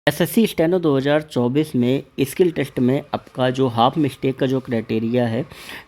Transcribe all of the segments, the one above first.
SSC steno 2024 में skill test में आपका जो हाफ मिस्टेक का जो क्राइटेरिया है,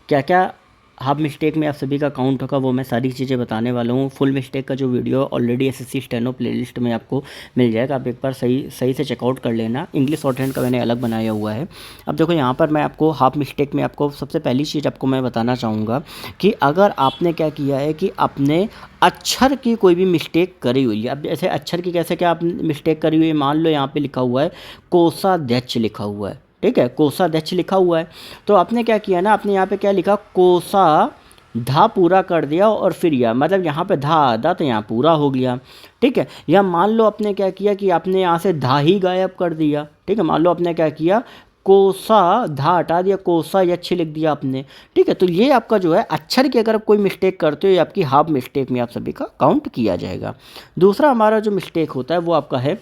क्या क्या हाफ मिस्टेक में आप सभी का काउंट होगा, वो मैं सारी चीज़ें बताने वाला हूँ। फुल मिस्टेक का जो video already SSC steno playlist में आपको मिल जाएगा, आप एक बार सही सही से चेकआउट कर लेना। इंग्लिश शॉर्टहैंड का मैंने अलग बनाया हुआ है। अब देखो यहाँ पर मैं आपको हाफ मिस्टेक में आपको सबसे पहली चीज़ आपको मैं बताना चाहूँगा कि अगर आपने क्या किया है कि आपने अक्षर की कोई भी मिस्टेक करी हुई है। अब जैसे अक्षर की कैसे क्या आप मिस्टेक करी हुई है, मान लो यहाँ पे लिखा हुआ है कोषाध्यक्ष लिखा हुआ है, ठीक है, कोषाध्यक्ष लिखा हुआ है, तो आपने क्या किया ना, आपने यहाँ पे क्या लिखा, कोषा धा पूरा कर दिया और फिर या मतलब यहाँ पे धा आधा तो यहाँ पूरा हो गया, ठीक है। या मान लो आपने क्या किया कि आपने यहाँ से धा ही गायब कर दिया, ठीक है। मान लो आपने क्या किया, कोसा धा हटा दिया, कोसा यक्ष लिख दिया आपने, ठीक है। तो ये आपका जो है अक्षर की अगर आप कोई मिस्टेक करते हो, ये आपकी हाफ मिस्टेक में आप सभी का काउंट किया जाएगा। दूसरा हमारा जो मिस्टेक होता है वो आपका है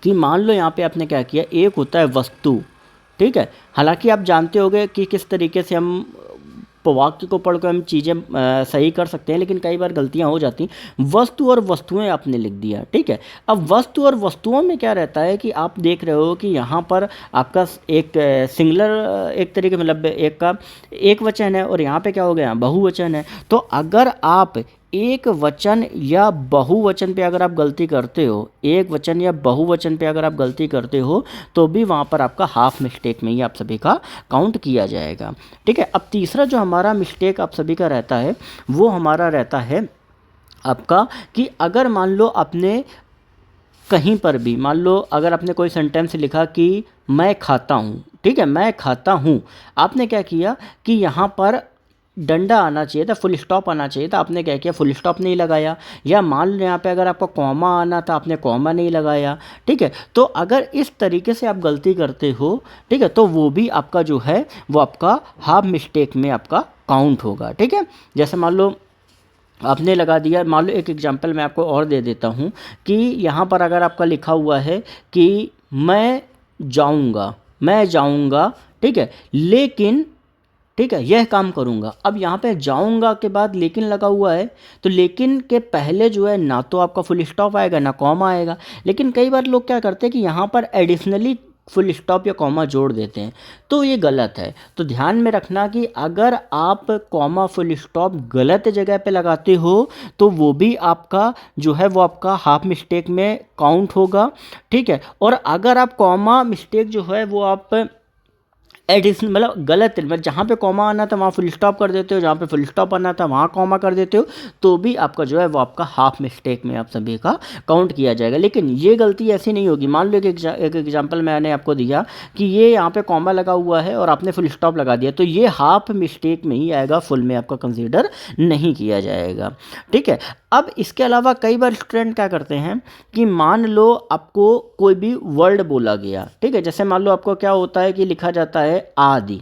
कि मान लो यहाँ पे आपने क्या किया, एक होता है वस्तु, ठीक है। हालांकि आप जानते होंगे कि किस तरीके से हम वाक्य को पढ़कर हम चीज़ें सही कर सकते हैं, लेकिन कई बार गलतियां हो जाती हैं। वस्तु और वस्तुएं आपने लिख दिया, ठीक है। अब वस्तु और वस्तुओं में क्या रहता है कि आप देख रहे हो कि यहाँ पर आपका एक सिंगुलर एक तरीके मतलब एक का एक वचन है और यहाँ पे क्या हो गया, बहुवचन है। तो अगर आप एक वचन या बहुवचन पे अगर आप गलती करते हो, एक वचन या बहुवचन पे अगर आप गलती करते हो, तो भी वहाँ पर आपका हाफ मिस्टेक में ही आप सभी का काउंट किया जाएगा, ठीक है। अब तीसरा जो हमारा मिस्टेक आप सभी का रहता है वो हमारा रहता है आपका कि अगर मान लो आपने कहीं पर भी, मान लो अगर आपने कोई सेंटेंस लिखा कि मैं खाता हूँ, ठीक है, मैं खाता हूँ, आपने क्या किया कि यहाँ पर डंडा आना चाहिए था, फुल स्टॉप आना चाहिए था, आपने क्या किया, फुल स्टॉप नहीं लगाया। या मान लो यहाँ पे अगर आपको कॉमा आना था, आपने कॉमा नहीं लगाया, ठीक है। तो अगर इस तरीके से आप गलती करते हो, ठीक है, तो वो भी आपका जो है वो आपका हाफ मिस्टेक में आपका काउंट होगा, ठीक है। जैसे मान लो आपने लगा दिया, मान लो एक एग्जांपल मैं आपको और दे देता हूँ कि यहाँ पर अगर आपका लिखा हुआ है कि मैं जाऊँगा, मैं जाऊँगा, ठीक है, लेकिन, ठीक है, यह काम करूँगा। अब यहाँ पे जाऊँगा के बाद लेकिन लगा हुआ है, तो लेकिन के पहले जो है ना तो आपका फुल स्टॉप आएगा ना कॉमा आएगा। लेकिन कई बार लोग क्या करते हैं कि यहाँ पर एडिशनली फुल स्टॉप या कॉमा जोड़ देते हैं, तो ये गलत है। तो ध्यान में रखना कि अगर आप कॉमा फुल स्टॉप गलत जगह पे लगाते हो तो वो भी आपका जो है वो आपका हाफ मिस्टेक में काउंट होगा, ठीक है। और अगर आप कॉमा मिस्टेक जो है वो आप एडिशन मतलब गलत, मतलब जहाँ पे कॉमा आना था वहाँ फुल स्टॉप कर देते हो, जहाँ पे फुल स्टॉप आना था वहाँ कॉमा कर देते हो, तो भी आपका जो है वो आपका हाफ मिस्टेक में आप सभी का काउंट किया जाएगा। लेकिन ये गलती ऐसी नहीं होगी। मान लो एक एग्जांपल मैंने आपको दिया कि ये यहाँ पे कॉमा लगा हुआ है और आपने फुल स्टॉप लगा दिया, तो ये हाफ मिस्टेक में ही आएगा, फुल में आपका कंसिडर नहीं किया जाएगा, ठीक है। अब इसके अलावा कई बार स्टूडेंट क्या करते हैं कि मान लो आपको कोई भी वर्ड बोला गया, ठीक है, जैसे मान लो आपको क्या होता है कि लिखा जाता है आदि,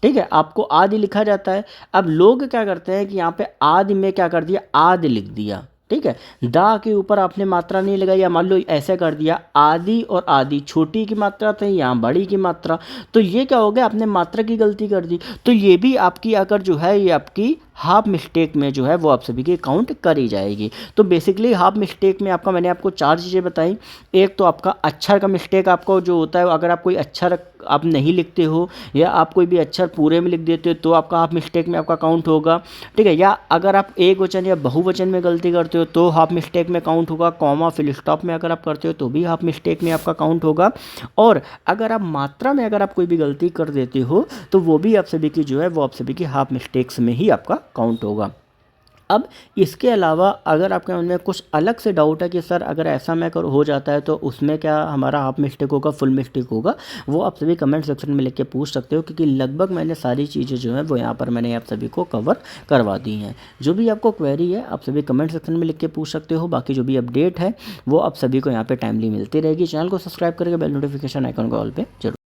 ठीक है, आपको आदि लिखा जाता है। अब लोग क्या करते हैं कि यहाँ पे आदि में क्या कर दिया, आदि लिख दिया, ठीक है, दा के ऊपर आपने मात्रा नहीं लगाई, या मान लो ऐसे कर दिया आदि और आदि छोटी की मात्रा थी, यहाँ बड़ी की मात्रा, तो ये क्या हो गया, आपने मात्रा की गलती कर दी। तो ये भी आपकी अगर जो है ये आपकी हाफ मिस्टेक में जो है वो आप सभी की काउंट करी जाएगी। तो बेसिकली हाफ मिस्टेक में आपका मैंने आपको चार चीज़ें बताई। एक तो आपका अक्षर का मिस्टेक आपको जो होता है, अगर आप कोई अक्षर आप नहीं लिखते हो या आप कोई भी अक्षर पूरे में लिख देते हो तो आपका हाफ मिस्टेक में आपका काउंट होगा, ठीक है। या अगर आप एक वचन या बहुवचन में गलती करते हो तो हाफ मिस्टेक में काउंट होगा। कॉमा फिल स्टॉप में अगर आप करते हो तो भी हाफ मिस्टेक में आपका काउंट होगा। और अगर आप मात्रा में अगर आप कोई भी गलती कर देते हो तो वो भी आप सभी की जो है वो आप सभी की हाफ मिस्टेक्स में ही आपका काउंट होगा। अब इसके अलावा अगर आपके मन में कुछ अलग से डाउट है कि सर अगर ऐसा मैं कर हो जाता है तो उसमें क्या हमारा हाफ मिस्टेक होगा, फुल मिस्टेक होगा, वो आप सभी कमेंट सेक्शन में लिख के पूछ सकते हो, क्योंकि लगभग मैंने सारी चीज़ें जो हैं वो यहाँ पर मैंने आप सभी को कवर करवा दी हैं। जो भी आपको क्वेरी है आप सभी कमेंट सेक्शन में लिख के पूछ सकते हो। बाकी जो भी अपडेट है वो आप सभी को यहाँ पर टाइमली मिलती रहेगी। चैनल को सब्सक्राइब करके बेल नोटिफिकेशन आइकन को ऑल पे जरूर